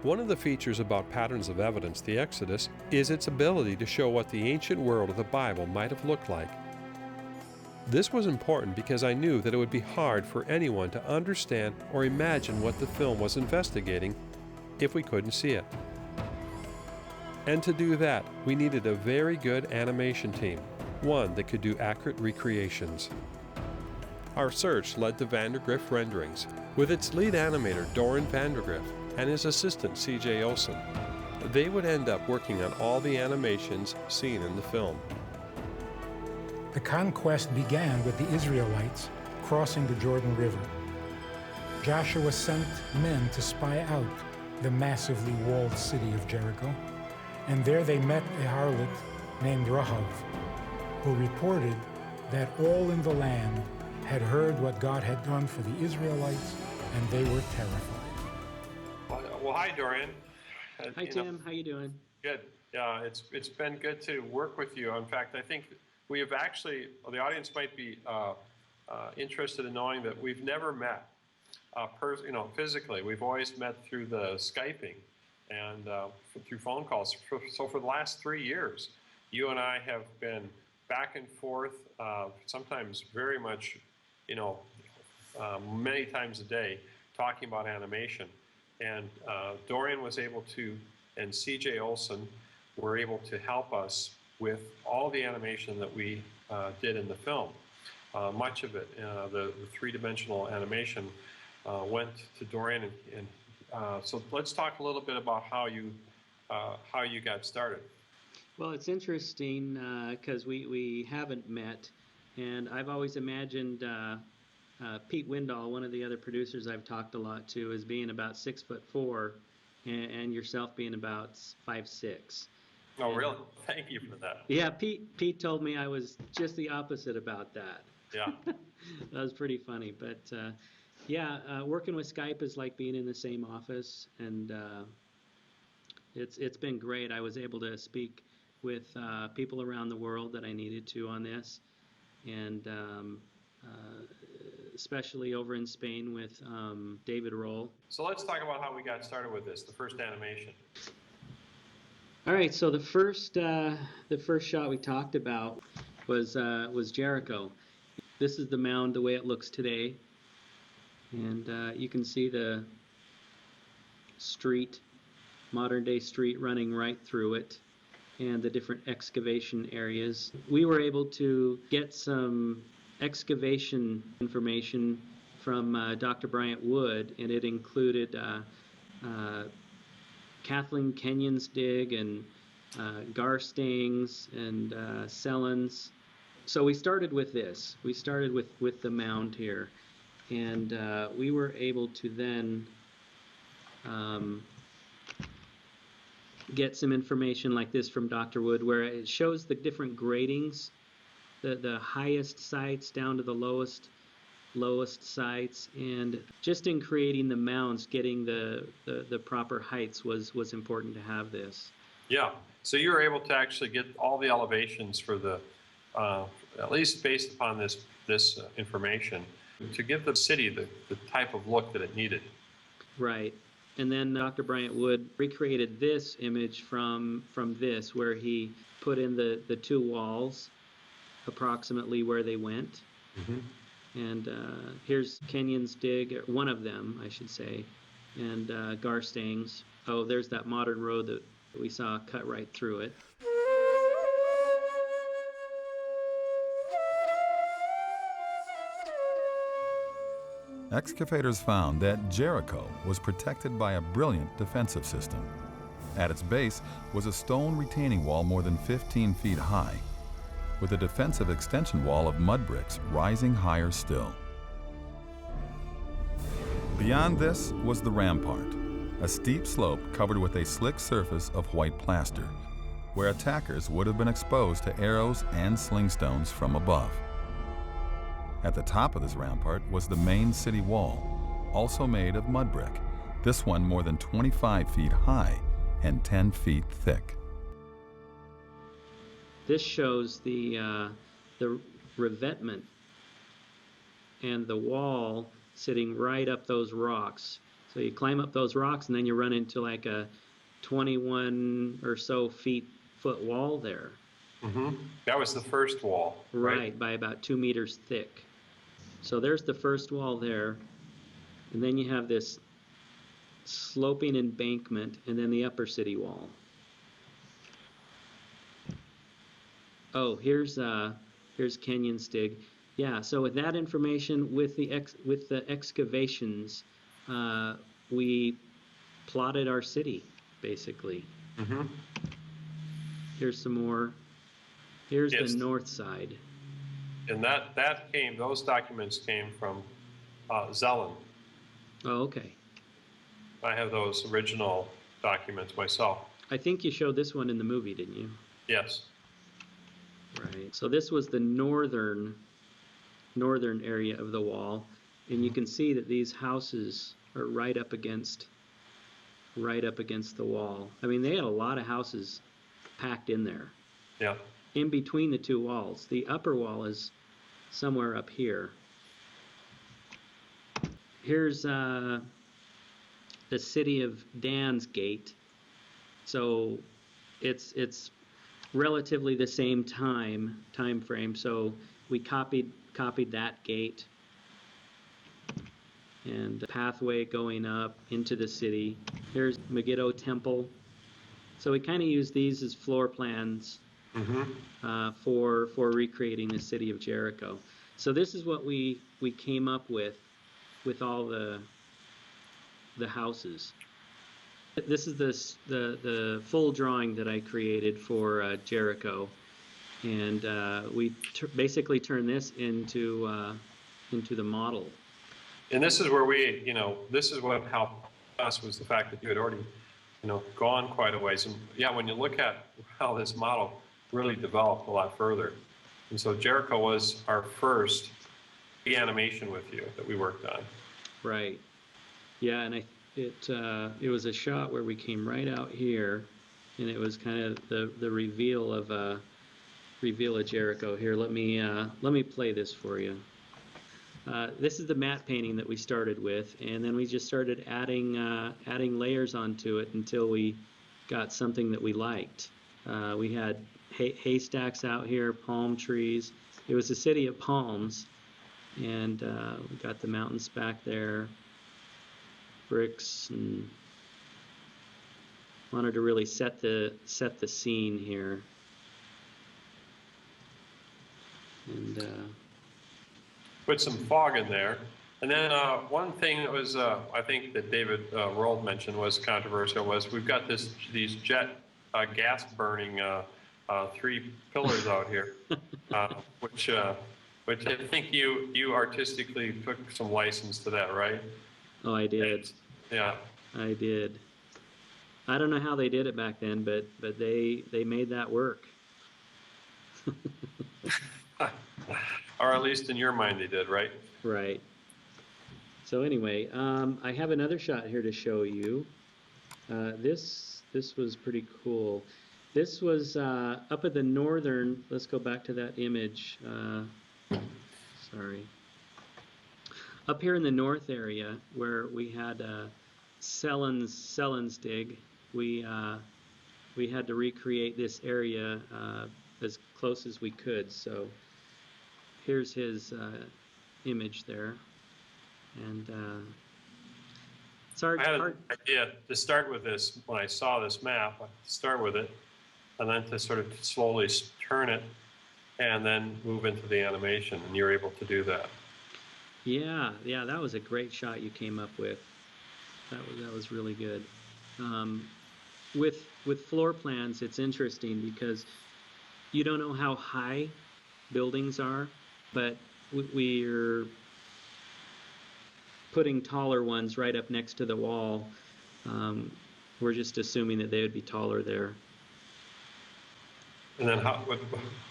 One of the features about Patterns of Evidence, the Exodus, is its ability to show what the ancient world of the Bible might have looked like. This was important because I knew that it would be hard for anyone to understand or imagine what the film was investigating if we couldn't see it. And to do that, we needed a very good animation team, one that could do accurate recreations. Our search led to Vandergrift Renderings, with its lead animator Doran Vandergrift and his assistant C.J. Olson. They would end up working on all the animations seen in the film. The conquest began with the Israelites crossing the Jordan River. Joshua sent men to spy out the massively walled city of Jericho, and there they met a harlot named Rahav, who reported that all in the land had heard what God had done for the Israelites, and they were terrified. Well, hi, Dorian. Hi, Tim. How you doing? Good. Yeah, it's been good to work with you. In fact, I think we have actually, the audience might be interested in knowing that we've never met physically. We've always met through the Skyping and through phone calls. So for the last 3 years, you and I have been back and forth, sometimes very much, many times a day, talking about animation. And Dorian was able to, and C.J. Olson were able to help us with all the animation that we did in the film. Much of it, the three-dimensional animation, went to Dorian, and so let's talk a little bit about how you got started. Well, it's interesting because we haven't met, and I've always imagined Pete Windall, one of the other producers I've talked a lot to, as being about 6'4", and yourself being about 5'6". Oh, really? Thank you for that. Yeah, Pete told me I was just the opposite about that. Yeah. That was pretty funny. But working with Skype is like being in the same office, and it's been great. I was able to speak with people around the world that I needed to on this, and especially over in Spain with David Roll. So let's talk about how we got started with this, the first animation. All right, so the first shot we talked about was Jericho. This is the mound the way it looks today, and you can see the street, modern day street running right through it, and the different excavation areas. We were able to get some excavation information from Dr. Bryant Wood, and it included Kathleen Kenyon's dig and Garstang's and Sellen's. So we started with this. We started with the mound here, and we were able to then get some information like this from Dr. Wood, where it shows the different gradings, the highest sites down to the lowest sites, and just in creating the mounds, getting the proper heights was important to have this. Yeah, so you were able to actually get all the elevations for the, at least based upon this information, to give the city the type of look that it needed. Right. And then Dr. Bryant Wood recreated this image from this, where he put in the two walls approximately where they went. Mm-hmm. And here's Kenyon's dig, or one of them, I should say, and Garstang's. Oh, there's that modern road that we saw cut right through it. Excavators found that Jericho was protected by a brilliant defensive system. At its base was a stone retaining wall more than 15 feet high, with a defensive extension wall of mud bricks rising higher still. Beyond this was the rampart, a steep slope covered with a slick surface of white plaster, where attackers would have been exposed to arrows and slingstones from above. At the top of this rampart was the main city wall, also made of mud brick, this one more than 25 feet high and 10 feet thick. This shows the revetment and the wall sitting right up those rocks. So you climb up those rocks, and then you run into like a 21 or so foot wall there. Mm-hmm. That was the first wall, Right, by about 2 meters thick. So there's the first wall there. And then you have this sloping embankment, and then the upper city wall. Oh, here's Kenyon Stig. Yeah, so with that information, with the excavations, we plotted our city, basically. Mm-hmm. Here's some more. Here's Yes. the north side. And those documents came from Zelen. Oh, okay. I have those original documents myself. I think you showed this one in the movie, didn't you? Yes. Right. So this was the northern area of the wall, and you can see that these houses are right up against the wall. I mean, they had a lot of houses packed in there. Yeah. In between the two walls. The upper wall is somewhere up here. Here's the city of Dan's Gate. So it's relatively the same time frame. So we copied that gate and the pathway going up into the city. Here's Megiddo Temple. So we kind of use these as floor plans for recreating the city of Jericho. So this is what we came up with all the houses. This is the full drawing that I created for Jericho, and we basically turned this into the model. And this is where this is what helped us, was the fact that you had already, gone quite a ways. And yeah, when you look at how this model really developed a lot further. And so Jericho was our first animation with you that we worked on. Right. Yeah, and it was a shot where we came right out here, and it was kind of the reveal of Jericho. Here, let me play this for you. This is the matte painting that we started with, and then we just started adding layers onto it until we got something that we liked. We had haystacks out here, palm trees. It was a city of palms, and we got the mountains back there, bricks, and wanted to really set the scene here. And put some fog in there. And then one thing that was, I think that David Rold mentioned was controversial, was we've got these jet gas burning 3 pillars out here, which I think you artistically took some license to that, right? Oh, I did. Yeah. I did. I don't know how they did it back then, but they made that work. Or at least in your mind they did, right? Right. So anyway, I have another shot here to show you. This was pretty cool. This was up at the northern. Let's go back to that image. Sorry. Up here in the north area where we had Sellen's dig, we had to recreate this area as close as we could. So here's his image there, and it's hard. I had an idea to start with this when I saw this map. Start with it, and then to sort of slowly turn it, and then move into the animation. And you're able to do that. Yeah, that was a great shot you came up with. That was really good. With floor plans, it's interesting because you don't know how high buildings are, but we're putting taller ones right up next to the wall. We're just assuming that they would be taller there. And then how,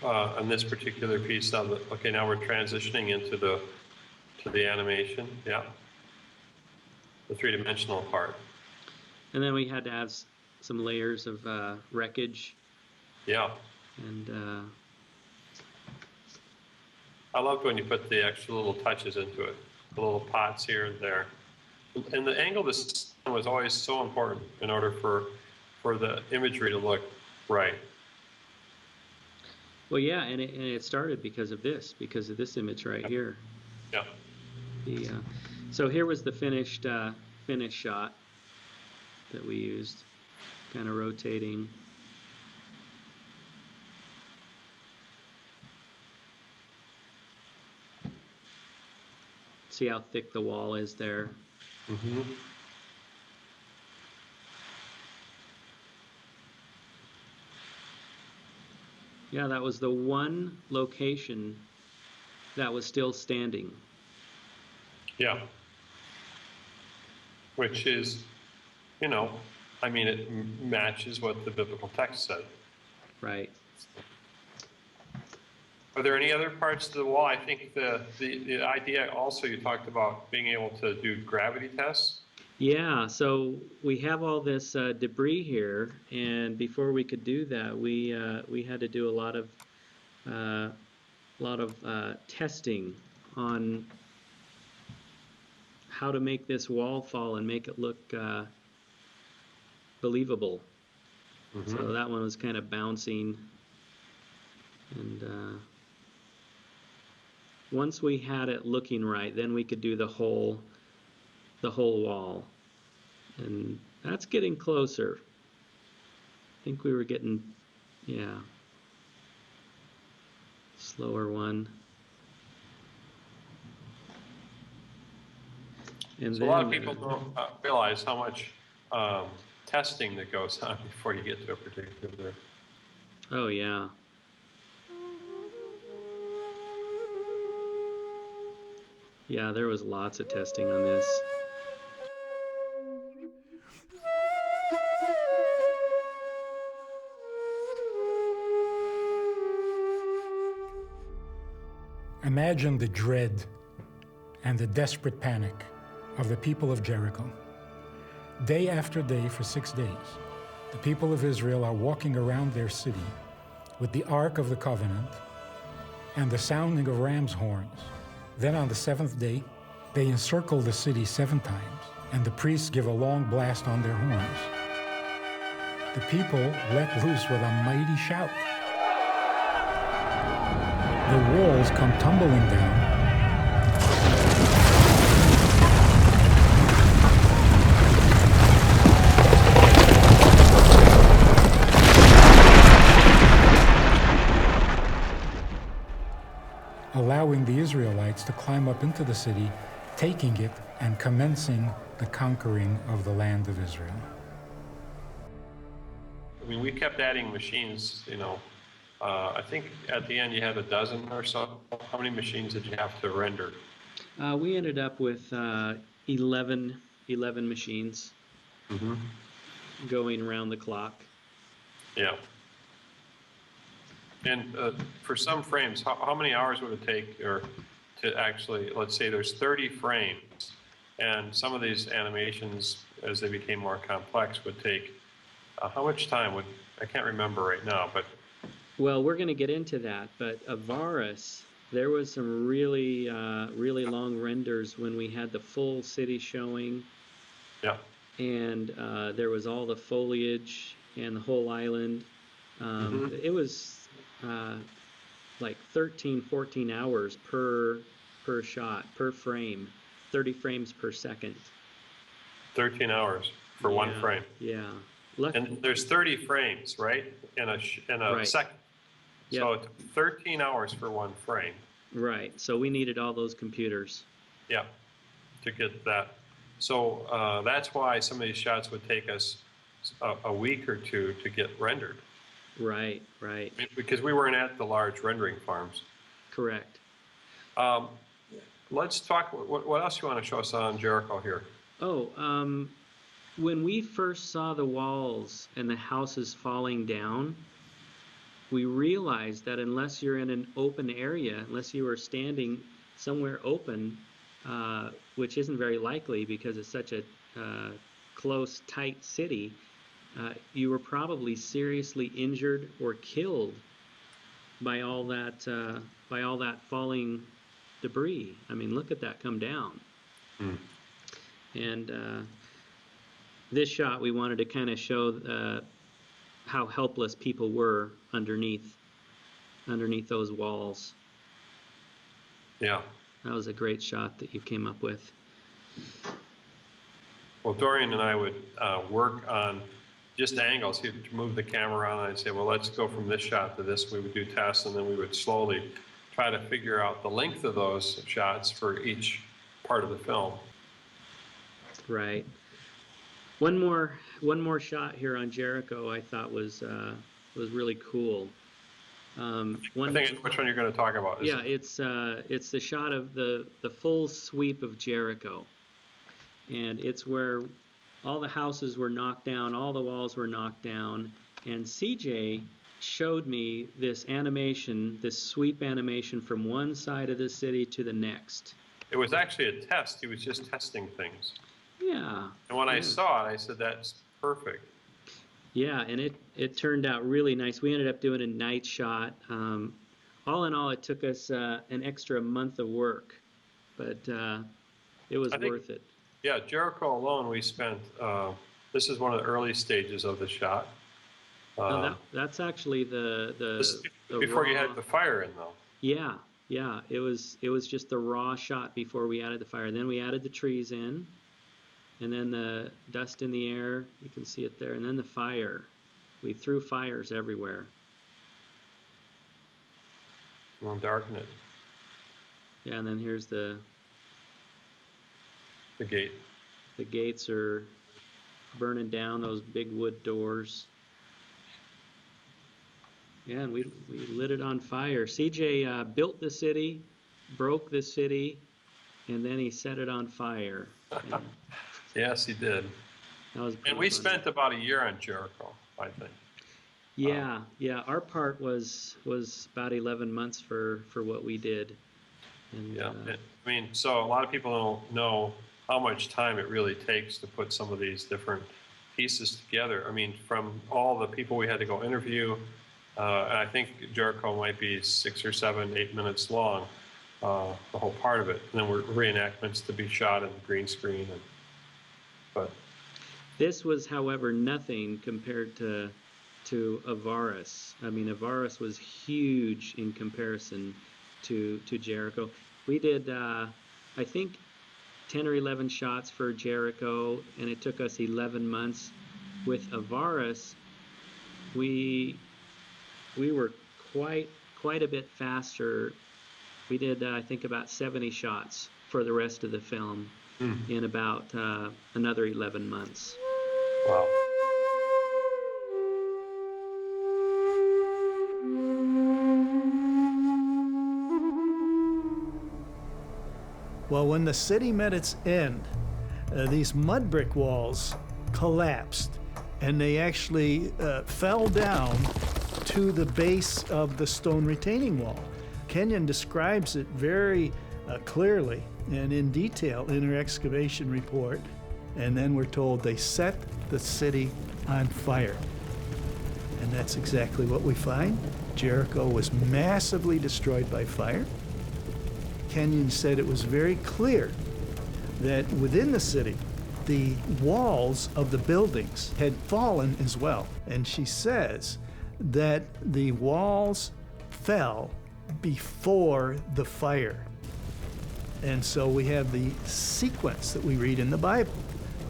on this particular piece, now we're transitioning into the animation, yeah, the 3-dimensional part. And then we had to add some layers of wreckage. Yeah. And I loved when you put the extra little touches into it, the little pots here and there. And the angle of the sun was always so important in order for the imagery to look right. Well, yeah, and it started because of this image right here. Yeah. So here was the finished shot that we used, kind of rotating. See how thick the wall is there. Mm-hmm. Yeah, that was the one location that was still standing. Yeah. Which is, I mean, it matches what the biblical text said. Right. Are there any other parts of the wall? I think the idea also you talked about being able to do gravity tests. Yeah, so we have all this debris here, and before we could do that, we had to do a lot of testing on how to make this wall fall and make it look believable. Mm-hmm. So that one was kind of bouncing, and once we had it looking right, then we could do the whole wall, and that's getting closer. I think we were getting, yeah, slower one. And So then, a lot of people don't realize how much testing that goes on before you get to a particular. oh yeah. Yeah, there was lots of testing on this. Imagine the dread and the desperate panic of the people of Jericho. Day after day for 6 days, the people of Israel are walking around their city with the Ark of the Covenant and the sounding of ram's horns. Then on the seventh day, they encircle the city 7 times, and the priests give a long blast on their horns. The people let loose with a mighty shout. The walls come tumbling down, allowing the Israelites to climb up into the city, taking it and commencing the conquering of the land of Israel. I mean, we kept adding machines, I think at the end you had a dozen or so. How many machines did you have to render? We ended up with 11 machines Mm-hmm. going around the clock. Yeah. And for some frames, how many hours would it take to actually, let's say there's 30 frames, and some of these animations, as they became more complex, would take, how much time would, I can't remember right now, but. Well, we're going to get into that, but Avaris, there was some really long renders when we had the full city showing. Yeah. And there was all the foliage and the whole island. Mm-hmm. It was like 13, 14 hours per shot, per frame, 30 frames per second. 13 hours for one frame. Yeah. And there's 30 frames, right? In a right. second. Yep. So it's 13 hours for one frame. Right. So we needed all those computers. Yeah, to get that. So that's why some of these shots would take us a week or two to get rendered. Right, right. Because we weren't at the large rendering farms. Correct. Let's talk, what else you want to show us on Jericho here? Oh, when we first saw the walls and the houses falling down, we realized that unless you're in an open area, unless you are standing somewhere open, which isn't very likely because it's such a close, tight city, you were probably seriously injured or killed by all that falling debris. I mean, look at that come down. And this shot, we wanted to kind of show how helpless people were underneath those walls. Yeah. That was a great shot that you came up with. Well, Dorian and I would work on just angles. He'd move the camera around, and I'd say, well, let's go from this shot to this. We would do tests, and then we would slowly try to figure out the length of those shots for each part of the film. Right. One more shot here on Jericho I thought was really cool. I think which one you're going to talk about. Yeah, it's the shot of the full sweep of Jericho, and it's where all the houses were knocked down, all the walls were knocked down, and CJ showed me this animation, this sweep animation from one side of the city to the next. It was actually a test. He was just testing things. Yeah. And when I saw it, I said, that's perfect. Yeah, and it turned out really nice. We ended up doing a night shot. All in all, it took us an extra month of work, but it was worth it. Yeah, Jericho alone, we spent, this is one of the early stages of the shot. That's actually the before raw, you had the fire in, though. Yeah, it was just the raw shot before we added the fire. Then we added the trees in, and then the dust in the air. You can see it there, and then the fire. We threw fires everywhere. We'll darken it. Yeah, and then here's the gate. The gates are burning down, those big wood doors. Yeah, and we lit it on fire. CJ built the city, broke the city, and then he set it on fire. Yes, he did. That was and we spent about a year on Jericho, I think. Yeah, our part was about 11 months for what we did. And, yeah, I mean, so a lot of people don't know how much time it really takes to put some of these different pieces together. I mean, from all the people we had to go interview, and I think Jericho might be 6 or 7, 8 minutes long, the whole part of it. And then we're reenactments to be shot in green screen. But this was, however, nothing compared to Avaris. I mean, Avaris was huge in comparison to Jericho. We did, I think, 10 or 11 shots for Jericho, and it took us 11 months. With Avaris, we were quite a bit faster. We did, I think, about 70 shots for the rest of the film in about another 11 months. Wow. Well, when the city met its end, these mud brick walls collapsed, and they actually fell down to the base of the stone retaining wall. Kenyon describes it very clearly and in detail in her excavation report, and then we're told they set the city on fire. And that's exactly what we find. Jericho was massively destroyed by fire. Kenyon said it was very clear that within the city, the walls of the buildings had fallen as well. And she says that the walls fell before the fire. And so we have the sequence that we read in the Bible.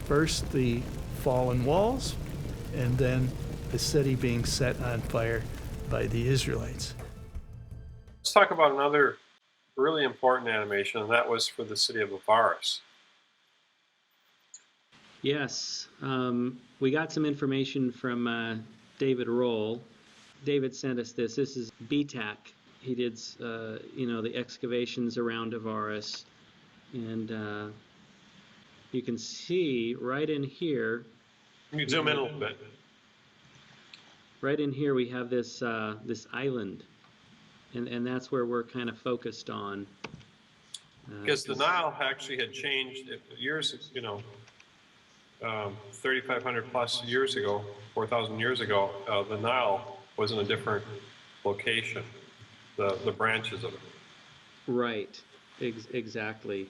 First, the fallen walls, and then the city being set on fire by the Israelites. Let's talk about another really important animation, and that was for the city of Avaris. Yes, we got some information from David Roll. David sent us this. This is BTAC. He did, the excavations around Avaris, and you can see right in here. Can you zoom in a little bit? Right in here, we have this this island, and that's where we're kind of focused on. Because the Nile actually had changed years, 3,500 plus years ago, 4,000 years ago. The Nile was in a different location. The branches of it. Right, exactly.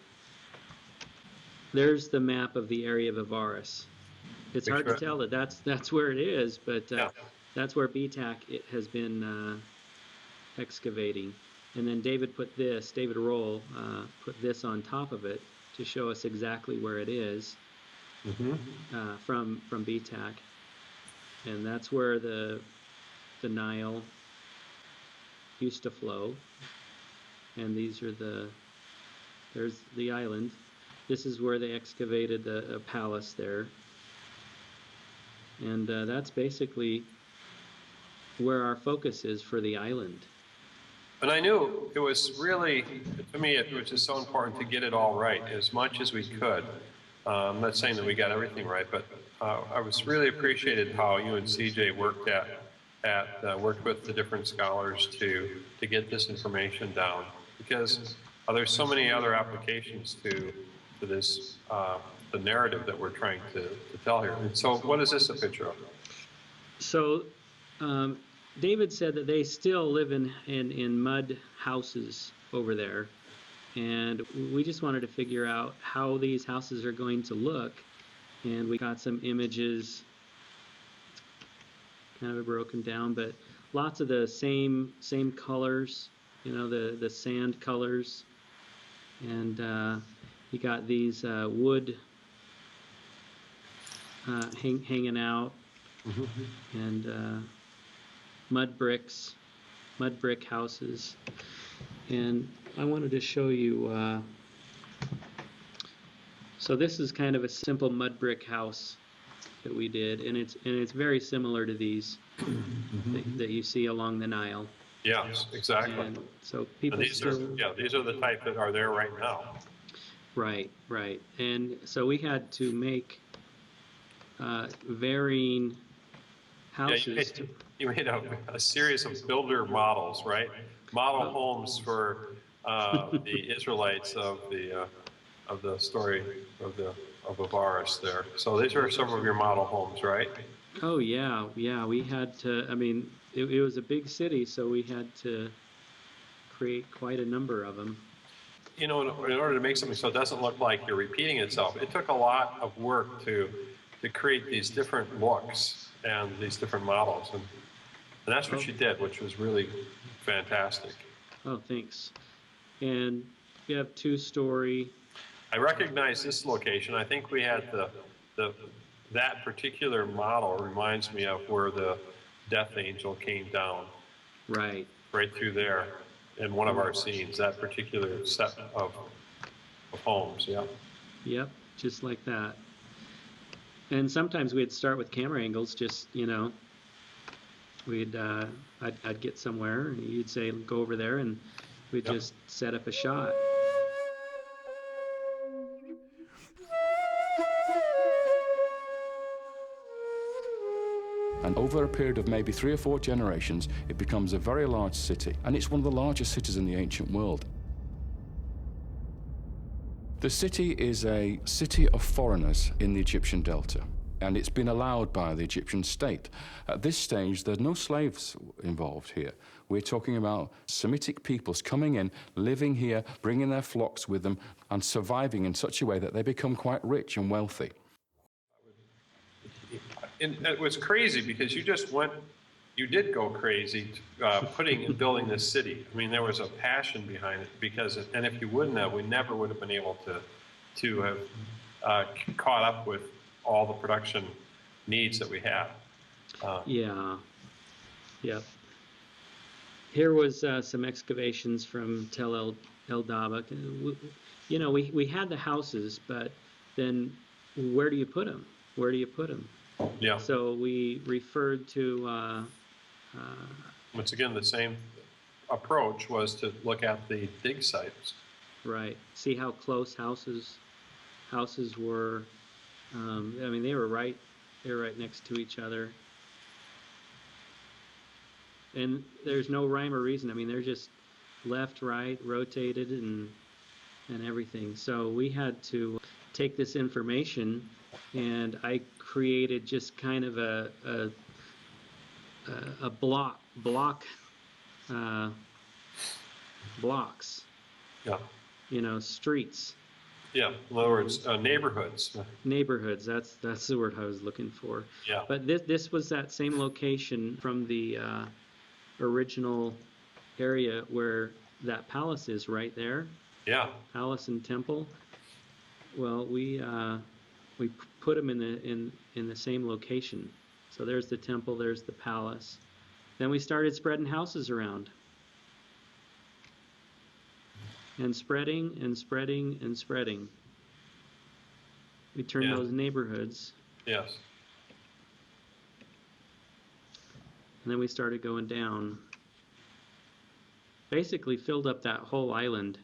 There's the map of the area of Avaris. It's hard to Picture it. tell that that's where it is, but Yeah. that's where BTAC has been excavating. And then David Roll put this on top of it to show us exactly where it is from BTAC. And that's where the Nile used to flow. And there's the island. This is where they excavated a palace there. And that's basically where our focus is for the island. And I knew it was really, to me, it was just so important to get it all right as much as we could. I'm not saying that we got everything right, but I was really appreciated how you and CJ worked worked with the different scholars to get this information down, because there's so many other applications to this, the narrative that we're trying to tell here. And so what is this a picture of? So David said that they still live in mud houses over there, and we just wanted to figure out how these houses are going to look, and we got some images kind of broken down, but lots of the same colors, you know, the sand colors, and you got these wood hanging out, and mud brick houses. And I wanted to show you, so this is kind of a simple mud brick house that we did, and it's very similar to these that you see along the Nile. Yes, exactly. And so people And these are the type that are there right now. Right. And so we had to make varying houses. You made a series of builder models, right? Model homes for the Israelites of the story of Avaris there. So these are some of your model homes, right? Oh yeah. We had to. I mean, it was a big city, so we had to create quite a number of them. You know, in order to make something so it doesn't look like you're repeating itself, it took a lot of work to create these different looks and these different models, and that's what you did, which was really fantastic. Oh, thanks. And we have 2-story. I recognize this location. I think we had that particular model reminds me of where the death angel came down. Right through there in one of our scenes, that particular set of homes. Yep, just like that. And sometimes we'd start with camera angles, just, you know, I'd get somewhere and you'd say, go over there, and we'd just set up a shot. And over a period of maybe 3 or 4 generations, it becomes a very large city, and it's one of the largest cities in the ancient world. The city is a city of foreigners in the Egyptian Delta, and it's been allowed by the Egyptian state. At this stage, there are no slaves involved here. We're talking about Semitic peoples coming in, living here, bringing their flocks with them, and surviving in such a way that they become quite rich and wealthy. And it was crazy because you did go crazy putting and building this city. I mean, there was a passion behind it and if you wouldn't have, we never would have been able to have caught up with all the production needs that we have. Yep. Here was some excavations from Tel El Dabak. You know, we had the houses, but then where do you put them? Yeah. So we referred to. Once again, the same approach was to look at the dig sites. Right. See how close houses were. I mean, they were right next to each other. And there's no rhyme or reason. I mean, they're just left, right, rotated, and everything. So we had to take this information, and I created just kind of a blocks. Yeah. You know, streets Yeah, in other words, neighborhoods. Neighborhoods, that's the word I was looking for. Yeah. But this was that same location from the original area where that palace is, right there. Yeah. Palace and temple. Well, we put them in the same location. So there's the temple, there's the palace. Then we started spreading houses around. And spreading and spreading and spreading. We turned Yeah. those neighborhoods. Yes. And then we started going down. Basically filled up that whole island.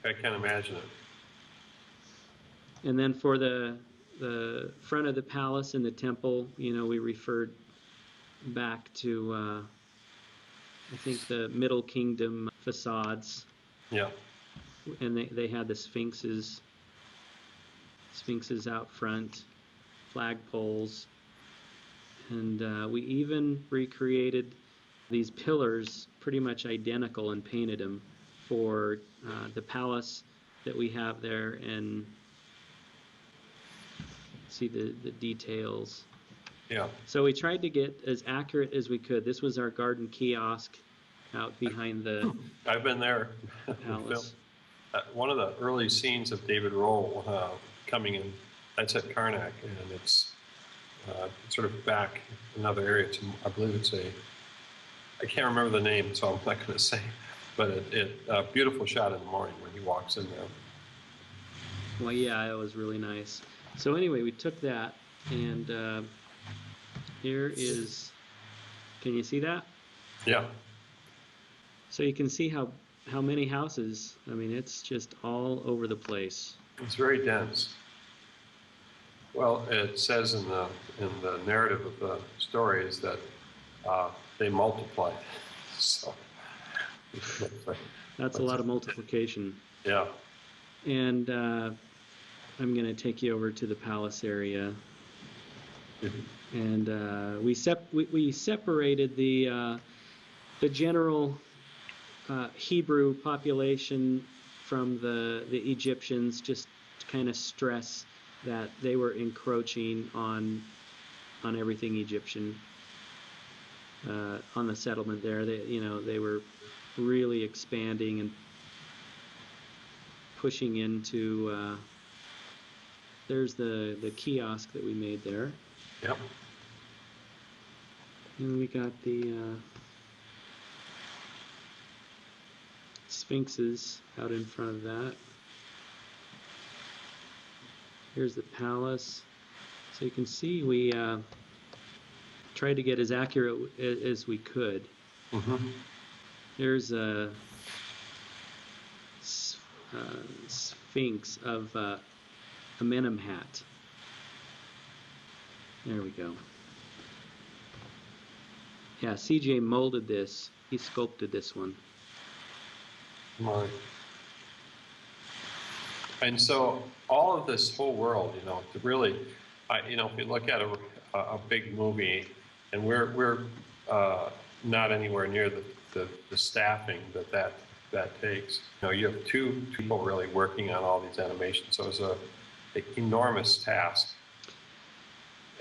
I can't imagine it. And then for the front of the palace and the temple, we referred back to, I think, the Middle Kingdom facades. Yeah. And they had the sphinxes out front, flagpoles. And we even recreated these pillars pretty much identical and painted them for the palace that we have there, and see the details. Yeah. So we tried to get as accurate as we could. This was our garden kiosk out behind the I've been there. palace. One of the early scenes of David Roll coming in, that's at Karnak, and it's sort of back another area. I believe I can't remember the name, so I'm not going to say, but a beautiful shot in the morning when he walks in there. Well, yeah, it was really nice. So anyway, we took that, and here is, can you see that? Yeah. So you can see how many houses. I mean, it's just all over the place. It's very dense. Well, it says in the narrative of the story is that they multiplied. So That's a lot of multiplication. yeah. And I'm going to take you over to the palace area. And we separated the general Hebrew population from the Egyptians, just to kind of stress that they were encroaching on everything Egyptian. On the settlement there, they were really expanding and pushing into. There's the kiosk that we made there. Yep. And we got the sphinxes out in front of that. Here's the palace. So you can see we tried to get as accurate as we could. Mm-hmm. There's a sphinx of Amenemhat. There we go. Yeah, CJ molded this. He sculpted this one. Right. And so all of this whole world, to really, if you look at a big movie, and we're not anywhere near the staffing that takes. You have two people really working on all these animations, so it's an enormous task.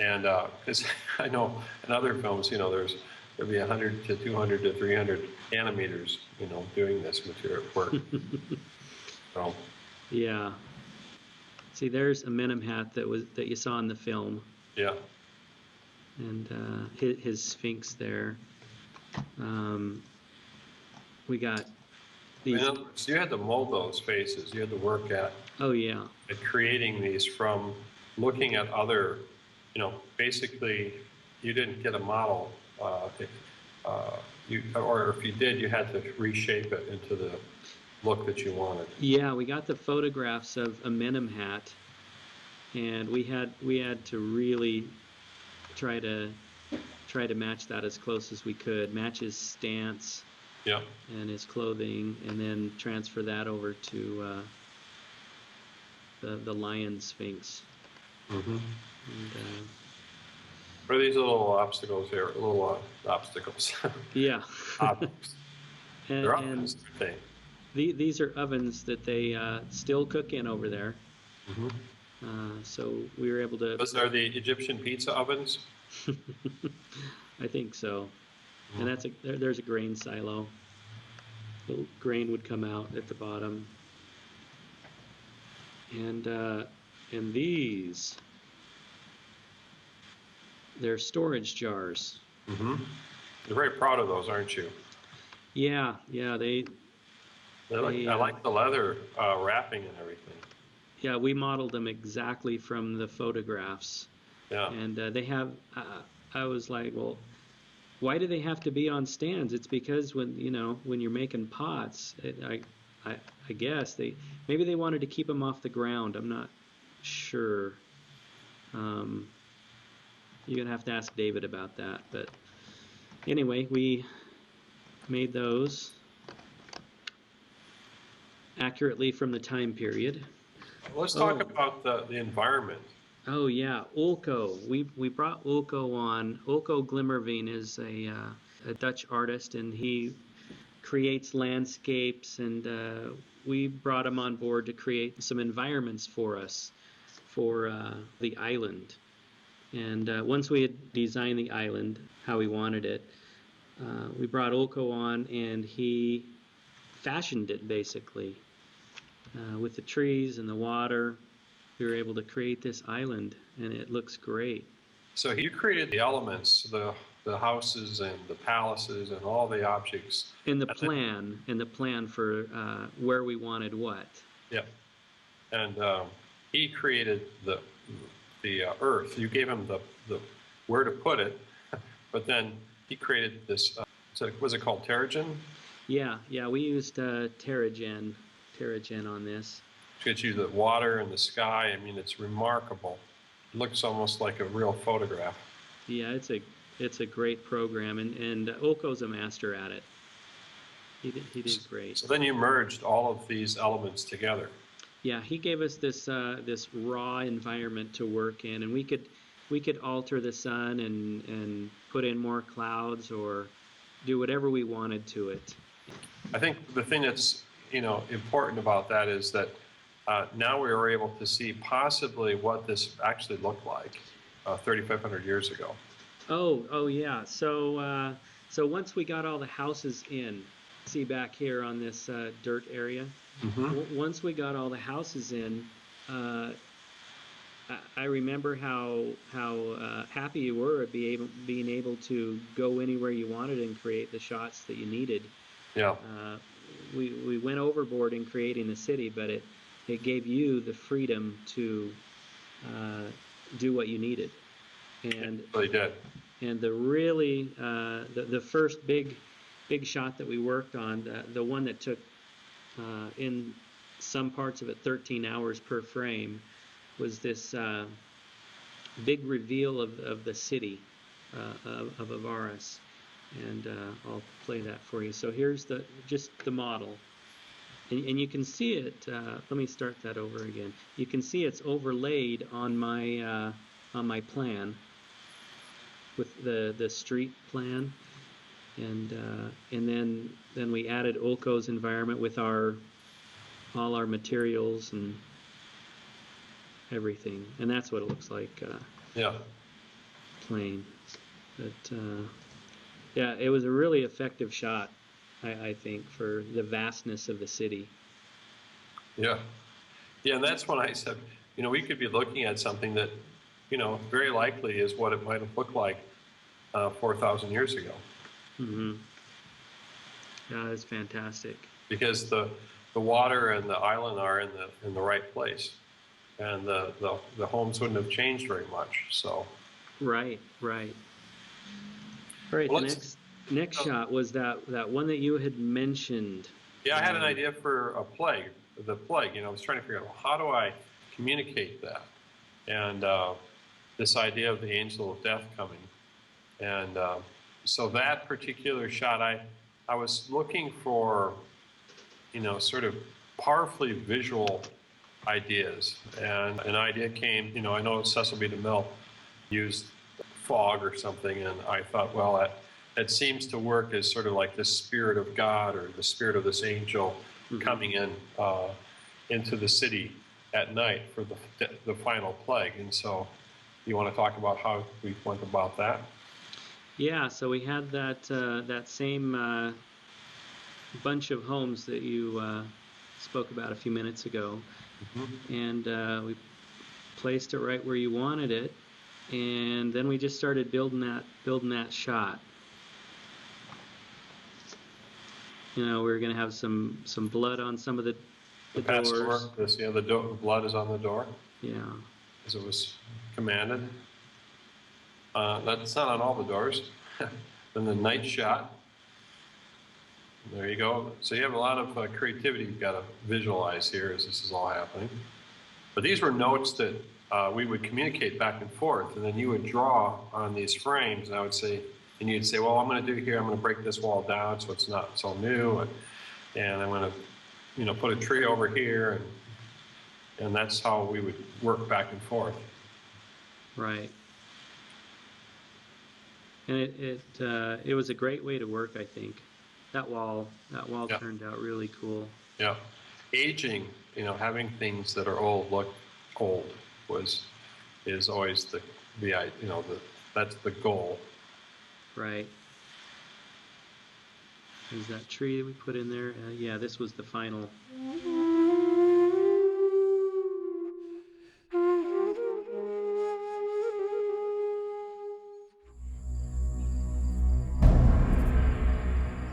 And because I know in other films, there'll be 100 to 200 to 300 animators, doing this material work. So. Yeah. See, there's Amenemhat that you saw in the film. Yeah. And his sphinx there. We got these. So you had to mold those faces. You had to work at creating these from looking at other. Basically, you didn't get a model. Or if you did, you had to reshape it into the look that you wanted. Yeah, we got the photographs of Amenemhat, and we had to really try to match that as close as we could, match his stance, and his clothing, and then transfer that over to the lion sphinx. Mm-hmm. And, what are these little obstacles here? Little obstacles. Yeah. Objects. They're objects, aren't they? These are ovens that they still cook in over there. So we were able to. Those are the Egyptian pizza ovens? I think so. And there's a grain silo. The grain would come out at the bottom. And these, they're storage jars. You're very proud of those, aren't you? Yeah, I like the leather wrapping and everything. Yeah, we modeled them exactly from the photographs. Yeah. And they have, I was like, well, why do they have to be on stands? It's because when you're making pots, I guess maybe they wanted to keep them off the ground. I'm not sure. You're gonna have to ask David about that. But anyway, we made those accurately from the time period. Let's talk about the environment. Oh yeah, Ulko. We brought Ulko on. Ulko Glimmerveen is a Dutch artist, and he creates landscapes, and we brought him on board to create some environments for us for the island. And once we had designed the island how we wanted it, we brought Ulko on, and he fashioned it basically with the trees and the water. We were able to create this island, and it looks great. So you created the elements, the houses and the palaces and all the objects. In the plan for where we wanted what. Yep. And he created the earth. You gave him the where to put it, but then he created this. Was it called Terrigen? Yeah. We used Terrigen on this. Gets you the water and the sky. I mean, it's remarkable. It looks almost like a real photograph. Yeah, it's a great program, and Ulko's a master at it. He did great. So then you merged all of these elements together. Yeah, he gave us this raw environment to work in, and we could alter the sun and put in more clouds or do whatever we wanted to it. I think the thing that's important about that is that now we were able to see possibly what this actually looked like 3,500 years ago. Oh yeah. So once we got all the houses in, see back here on this dirt area. Once we got all the houses in, I remember how happy you were at being able to go anywhere you wanted and create the shots that you needed. Yeah. We went overboard in creating the city, but it gave you the freedom to do what you needed. And it really did. And the first big shot that we worked on, the one that took in some parts of it 13 hours per frame, was this big reveal of the city of Avaris. And I'll play that for you. So here's just the model. And you can see it, let me start that over again. You can see it's overlaid on my plan with the street plan. And then we added Ulko's environment with all our materials and everything. And that's what it looks like plain. But yeah, it was a really effective shot, I think, for the vastness of the city. Yeah, and that's when I said, we could be looking at something that, very likely is what it might have looked like 4,000 years ago. Yeah, that's fantastic. Because the water and the island are in the right place, and the homes wouldn't have changed very much. So. Right. All right, the next shot was that one that you had mentioned. Yeah, I had an idea for a plague. The plague, I was trying to figure out, how do I communicate that? And this idea of the angel of death coming. And so that particular shot, I was looking for, sort of powerfully visual ideas. And an idea came, I know Cecil B. DeMille used fog or something, and I thought, well, that seems to work as sort of like the spirit of God or the spirit of this angel coming in into the city at night for the final plague. And so, you want to talk about how we went about that? Yeah, so we had that same bunch of homes that you spoke about a few minutes ago, and we placed it right where you wanted it, and then we just started building that shot. You know, we were going to have some blood on some of the doors. The blood is on the door. Yeah. As it was commanded. That's not on all the doors. Then the night shot. There you go. So you have a lot of creativity you've got to visualize here as this is all happening. But these were notes that we would communicate back and forth, and then you would draw on these frames, and I would say, and you'd say, well, I'm going to do here, I'm going to break this wall down so it's not so new, and I'm going to, put a tree over here, and that's how we would work back and forth. Right. And it was a great way to work, I think. That wall Yeah. turned out really cool. Yeah. Aging, having things that are old look old is always that's the goal. Right. Is that tree we put in there? Yeah, this was the final.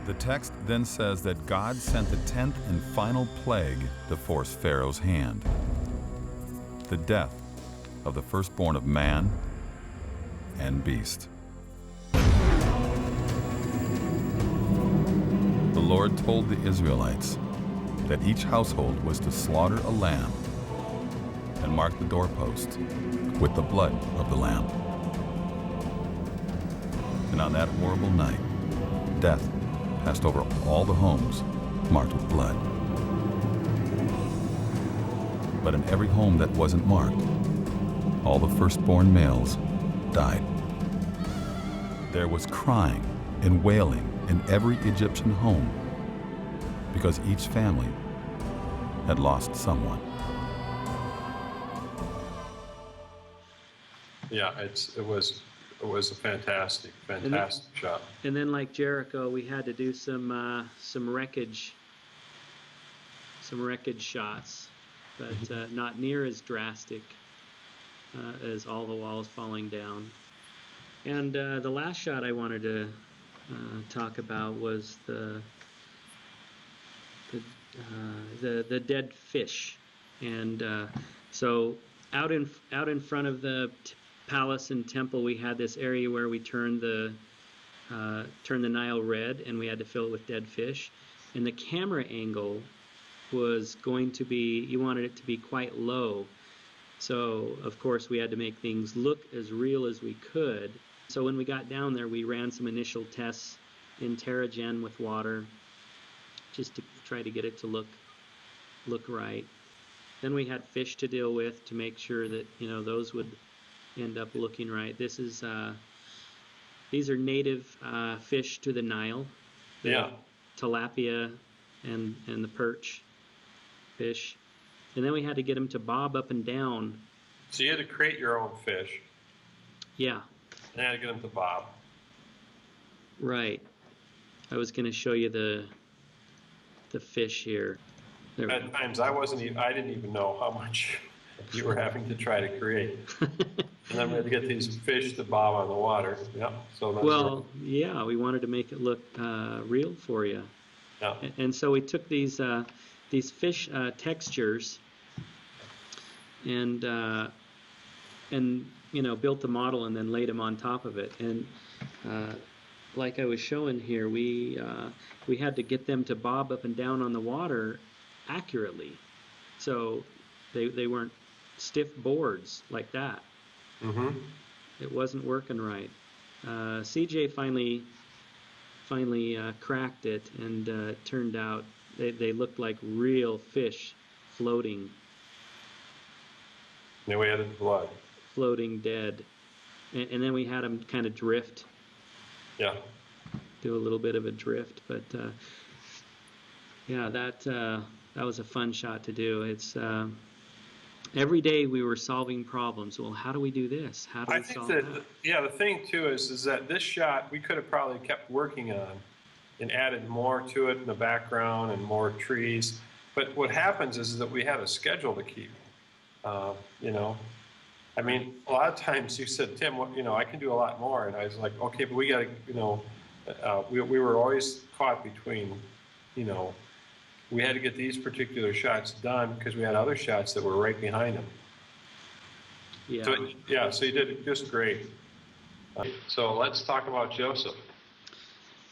The text then says that God sent the 10th and final plague to force Pharaoh's hand: the death of the firstborn of man and beast. The Lord told the Israelites that each household was to slaughter a lamb and mark the doorpost with the blood of the lamb. And on that horrible night, death passed over all the homes marked with blood. But in every home that wasn't marked, all the firstborn males died. There was crying and wailing in every Egyptian home because each family had lost someone. Yeah, it was a fantastic shot. And then, like Jericho, we had to do some wreckage shots, but not near as drastic as all the walls falling down. And the last shot I wanted to talk about was the dead fish, and so out in front of the palace and temple, we had this area where we turned the Nile red, and we had to fill it with dead fish. And the camera angle was going to be, you wanted it to be quite low. So, of course, we had to make things look as real as we could. So when we got down there, we ran some initial tests in Terragen with water, just to try to get it to look right. Then we had fish to deal with to make sure that, those would end up looking right. These are native fish to the Nile. Yeah. Tilapia and the perch fish. And then we had to get them to bob up and down. So you had to create your own fish. Yeah. And you had to get them to bob. Right. I was going to show you the fish here. At times I didn't even know how much you were having to try to create. And then we had to get these fish to bob on the water. Yeah. So yeah, we wanted to make it look real for you. Yeah. And so we took these fish textures and built the model and then laid them on top of it. And like I was showing here, we had to get them to bob up and down on the water accurately, so they weren't stiff boards like that. Mm-hmm. It wasn't working right. CJ finally cracked it, and it turned out they looked like real fish floating. Then we added the blood. Floating dead. And then we had them kind of drift. Yeah. Do a little bit of a drift, but Yeah, that was a fun shot to do. It's every day we were solving problems. Well, how do we do this? How do I we think solve that, that? yeah, the thing too is that this shot we could have probably kept working on and added more to it in the background and more trees. But what happens is that we had a schedule to keep. You know, I mean, a lot of times you said, Tim, you know, I can do a lot more, and I was like, okay, but we got to, you know, we were always caught between, you know, we had to get these particular shots done because we had other shots that were right behind them. Yeah. So yeah, so you did just great. So let's talk about Joseph.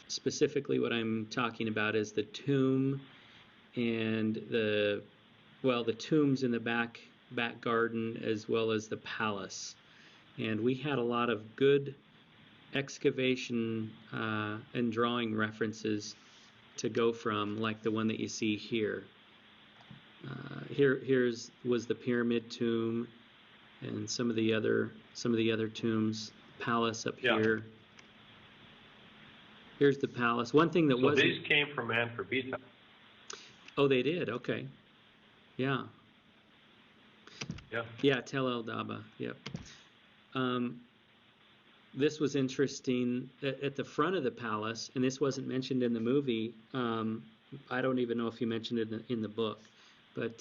Specifically, what I'm talking about is the tomb and the tombs in the back garden, as well as the palace. And we had a lot of good excavation and drawing references to go from, like the one that you see here. Here's was the pyramid tomb, and some of the other tombs. Palace up here. Here's the palace. One thing that so wasn't. These came from Manfred. Oh, they did. Okay. Yeah. Yeah. Yeah. Tel El Daba. Yep. This was interesting. At the front of the palace, and this wasn't mentioned in the movie. I don't even know if you mentioned it in the book, but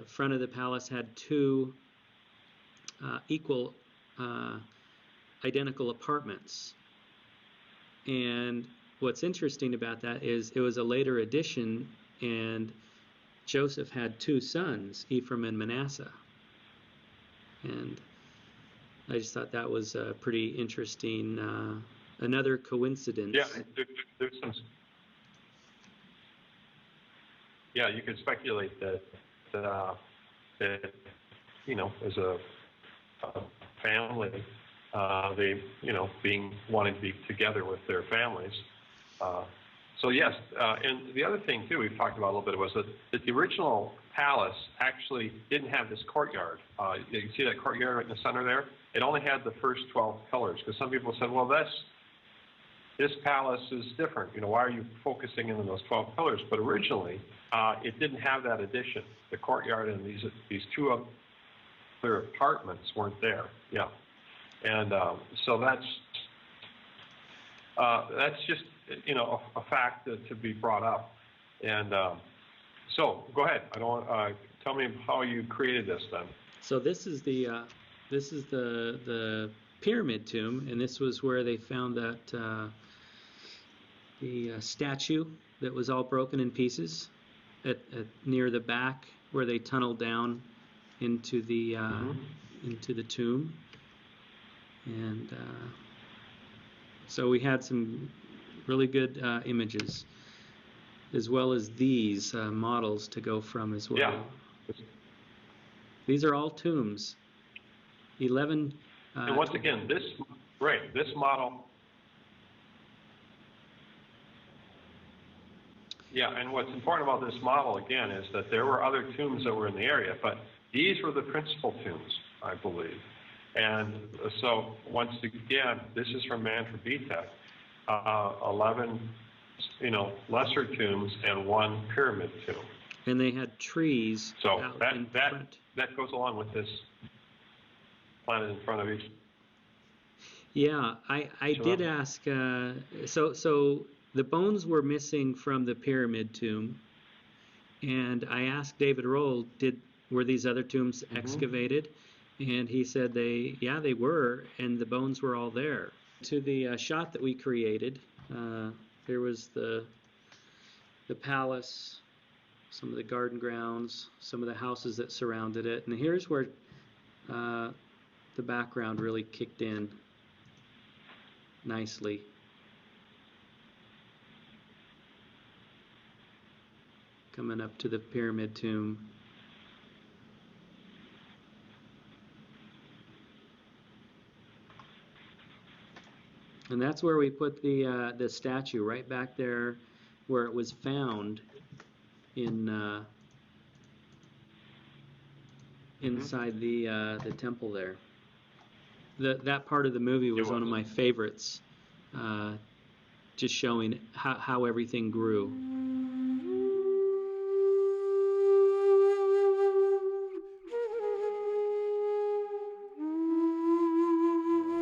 front of the palace had two equal, identical apartments. And what's interesting about that is it was a later addition, and Joseph had two sons, Ephraim and Manasseh. And I just thought that was a pretty interesting, another coincidence. Yeah, there's some. Yeah, you could speculate that you know, as a family, they, you know, wanting to be together with their families. So yes, and the other thing too we've talked about a little bit was that the original palace actually didn't have this courtyard. You can see that courtyard right in the center there. It only had the first 12 pillars, because some people said, well, this palace is different. You know, why are you focusing in on those 12 pillars? But originally, it didn't have that addition. The courtyard and these two other apartments weren't there. Yeah, and so that's just, you know, a fact to be brought up. And so go ahead. I don't tell me how you created this then. So this is the pyramid tomb, and this was where they found that the statue that was all broken in pieces at near the back, where they tunneled down into the tomb. And so we had some really good images, as well as these models to go from as well. Yeah. These are all tombs. 11. And once again, this model. Yeah, and what's important about this model, again, is that there were other tombs that were in the area, but these were the principal tombs, I believe. And so, once again, this is from Manfred Vitek, 11, you know, lesser tombs and one pyramid tomb. And they had trees. So out that in front. that goes along with this planet in front of each. Yeah, I did ask. So the bones were missing from the pyramid tomb, and I asked David Roll, were these other tombs excavated? And he said they were, and the bones were all there. To the shot that we created, there was the palace, some of the garden grounds, some of the houses that surrounded it, and here's where the background really kicked in nicely. Coming up to the pyramid tomb. And that's where we put the statue, right back there where it was found in inside the temple there. That part of the movie was one of my favorites, just showing how everything grew.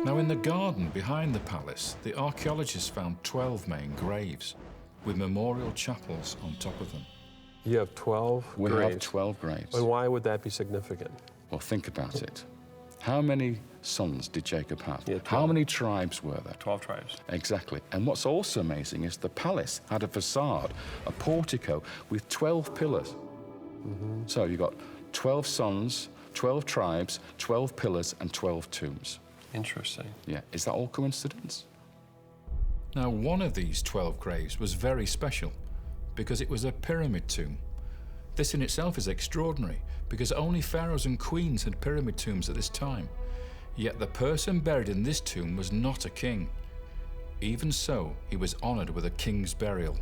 Now, in the garden behind the palace, the archaeologists found 12 main graves with memorial chapels on top of them. You have 12 We graves. have 12 graves. And why would that be significant? Well, think about it. How many sons did Jacob have? He had 12. How many tribes were there? 12 tribes. Exactly. And what's also amazing is the palace had a facade, a portico with 12 pillars. So you've got 12 sons, 12 tribes, 12 pillars, and 12 tombs. Interesting. Yeah, is that all coincidence? Now, one of these 12 graves was very special because it was a pyramid tomb. This in itself is extraordinary because only pharaohs and queens had pyramid tombs at this time. Yet the person buried in this tomb was not a king. Even so, he was honored with a king's burial.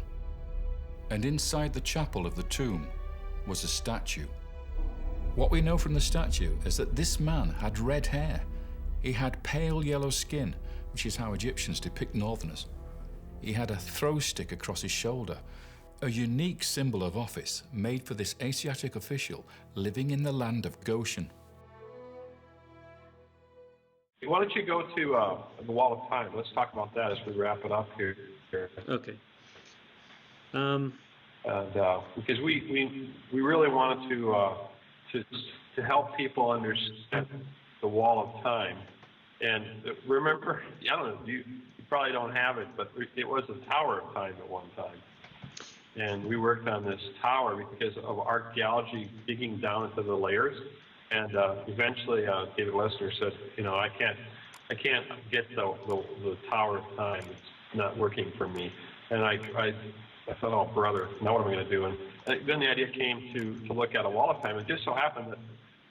And inside the chapel of the tomb was a statue. What we know from the statue is that this man had red hair. He had pale yellow skin, which is how Egyptians depict northerners. He had a throw stick across his shoulder, a unique symbol of office made for this Asiatic official living in the land of Goshen. Why don't you go to the Wall of Time? Let's talk about that as we wrap it up here. Okay. Because we really wanted to help people understand the Wall of Time. And remember, I don't know, you probably don't have it, but it was a Tower of Time at one time. And we worked on this tower because of archaeology digging down into the layers. And eventually, David Lesnar said, you know, I can't get the Tower of Time. It's not working for me. And I thought, oh brother, now what am I going to do? And then the idea came to look at a Wall of Time. It just so happened that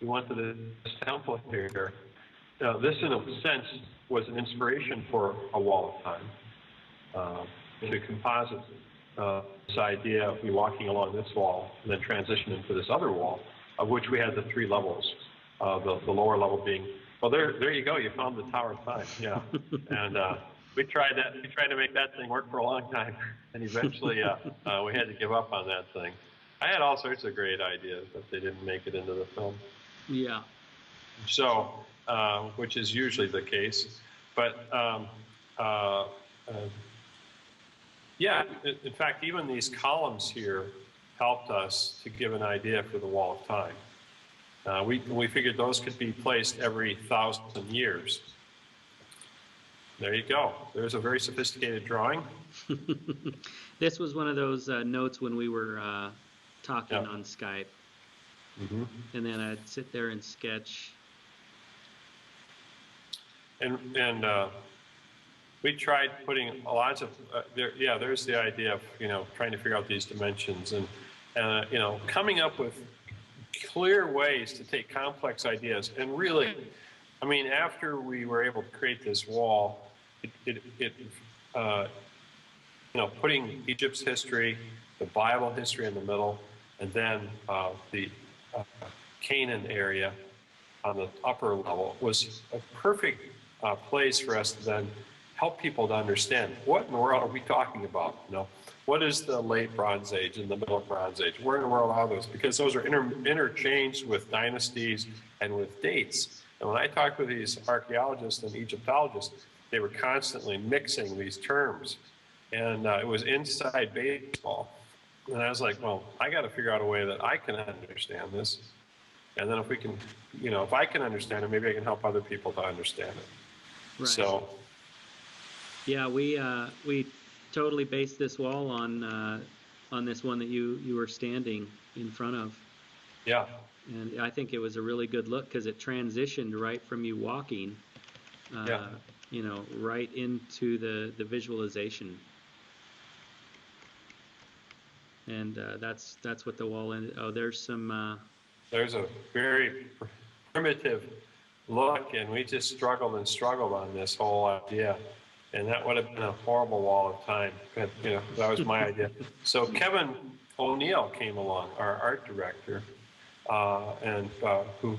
we went to this temple here. This, in a sense, was an inspiration for a Wall of Time, to composite this idea of me walking along this wall and then transition into this other wall, of which we had the 3 levels. The lower level being, well, there you go, you found the Tower of Time, yeah. And we tried that. We tried to make that thing work for a long time, and eventually we had to give up on that thing. I had all sorts of great ideas, but they didn't make it into the film. Yeah. So, which is usually the case, but yeah, in fact, even these columns here helped us to give an idea for the Wall of Time. We figured those could be placed every 1,000 years. There you go. There's a very sophisticated drawing. This was one of those notes when we were talking on Skype. Mm-hmm. And then I'd sit there and sketch. And we tried putting lots of, there's the idea of, trying to figure out these dimensions and coming up with clear ways to take complex ideas. And really, I mean, after we were able to create this wall, putting Egypt's history, the Bible history in the middle, and then the Canaan area on the upper level was a perfect place for us to then help people to understand what in the world are we talking about. What is the late Bronze Age and the Middle Bronze Age? Where in the world are those? Because those are interchanged with dynasties and with dates. And when I talked with these archaeologists and Egyptologists, they were constantly mixing these terms. And it was inside baseball. And I was like, well, I got to figure out a way that I can understand this. And then if we can, if I can understand it, maybe I can help other people to understand it. Right. So. Yeah, we totally based this wall on this one that you were standing in front of. Yeah. And I think it was a really good look because it transitioned right from you walking, right into the visualization. And that's what the wall ended. Oh, there's some. There's a very primitive look, and we just struggled on this whole idea. And that would have been a horrible Wall of Time. But, that was my idea. So Kevin O'Neill came along, our art director, and who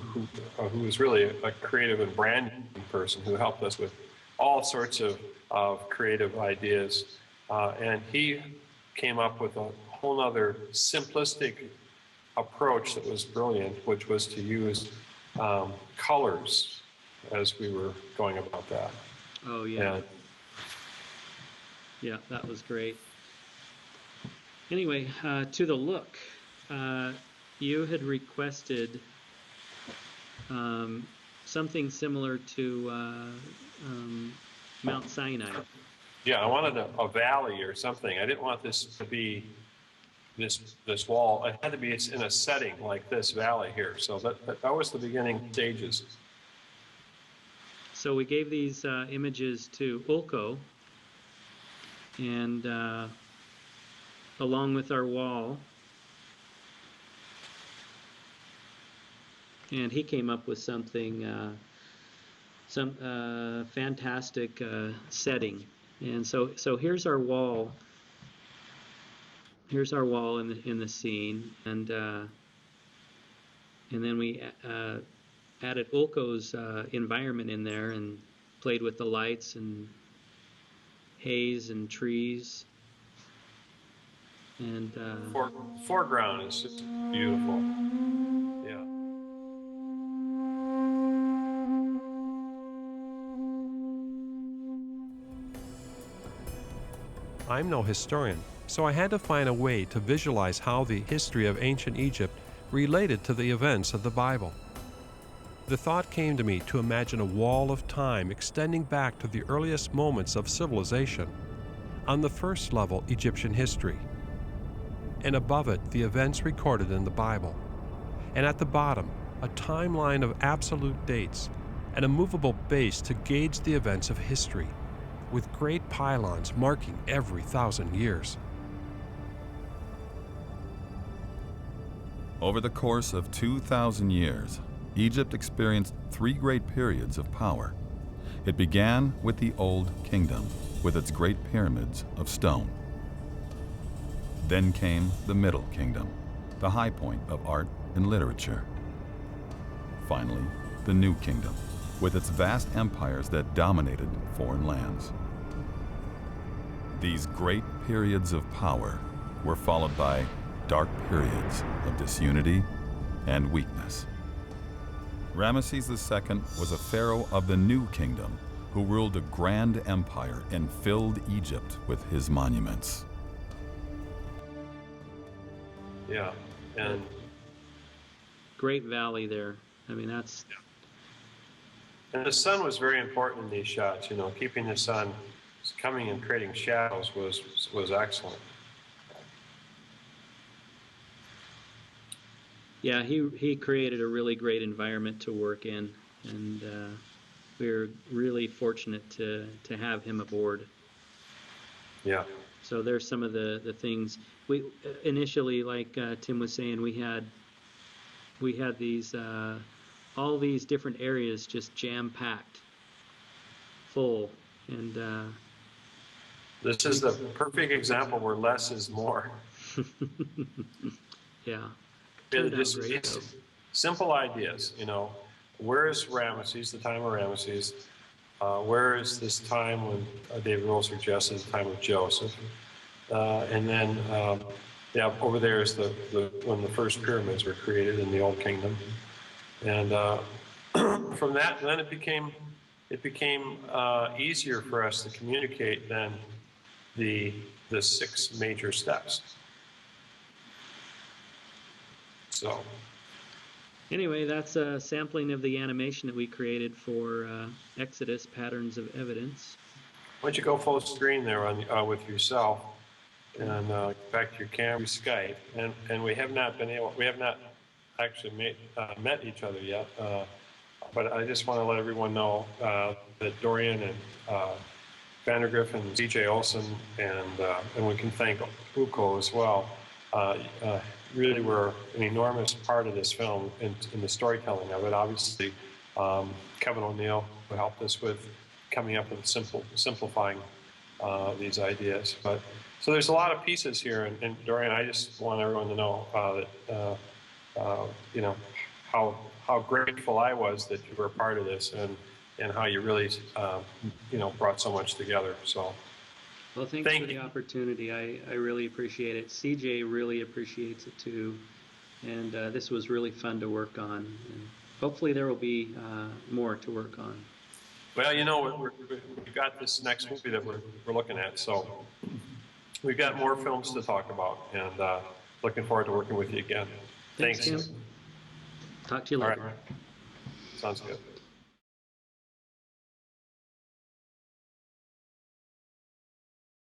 was really a creative and branding person who helped us with all sorts of creative ideas. And he came up with a whole other simplistic approach that was brilliant, which was to use colors as we were going about that. Oh, yeah. And Yeah, that was great. Anyway, to the look, you had requested something similar to Mount Sinai. yeah, I wanted a valley or something. I didn't want this to be this wall. It had to be in a setting like this valley here. So that was the beginning stages. So we gave these images to Ulko, and along with our wall, and he came up with something, some fantastic setting. And so here's our wall. Here's our wall in the scene, and then we added Ulko's environment in there and played with the lights and haze and trees. And Foreground is just beautiful. Yeah. I'm no historian, so I had to find a way to visualize how the history of ancient Egypt related to the events of the Bible. The thought came to me to imagine a wall of time extending back to the earliest moments of civilization. On the first level, Egyptian history, and above it, the events recorded in the Bible. And at the bottom, a timeline of absolute dates and a movable base to gauge the events of history, with great pylons marking every 1,000 years. Over the course of 2,000 years, Egypt experienced three great periods of power. It began with the Old Kingdom, with its great pyramids of stone. Then came the Middle Kingdom, the high point of art and literature. Finally, the New Kingdom, with its vast empires that dominated foreign lands. These great periods of power were followed by dark periods of disunity and weakness. Ramesses II was a pharaoh of the New Kingdom who ruled a grand empire and filled Egypt with his monuments. Yeah, and great valley there. I mean, that's... And the sun was very important in these shots. You know, keeping the sun coming and creating shadows was excellent. Yeah, he created a really great environment to work in, and we were really fortunate to have him aboard. Yeah. So there's some of the things we initially, like Tim was saying, we had these all these different areas just jam-packed, full, and this is the perfect example where less is more. yeah. It's simple ideas, you know. Where is Ramesses, the time of Ramesses? Where is this time when David Rohl suggested the time of Joseph? And then, yeah, over there is the when the first pyramids were created in the Old Kingdom. And from that, then it became easier for us to communicate than the 6 major steps. So anyway, that's a sampling of the animation that we created for Exodus Patterns of Evidence. why don't you go full screen there on with yourself and back to your camera, Skype, and we have not actually met each other yet, but I just want to let everyone know that Dorian and Vandergriff and DJ Olson and we can thank Uko as well. Really were an enormous part of this film in the storytelling of it. Obviously, Kevin O'Neill, who helped us with coming up with simplifying these ideas. But so there's a lot of pieces here, and Dorian, I just want everyone to know that you know how grateful I was that you were a part of this, and how you really you know brought so much together. So. Well, thanks for the opportunity. I really appreciate it. CJ really appreciates it too. And this was really fun to work on. And hopefully there will be more to work on. Well, you know, we've got this next movie that we're looking at, so we've got more films to talk about, and looking forward to working with you again. Thanks, Tim. Talk to you All later. right. Sounds good.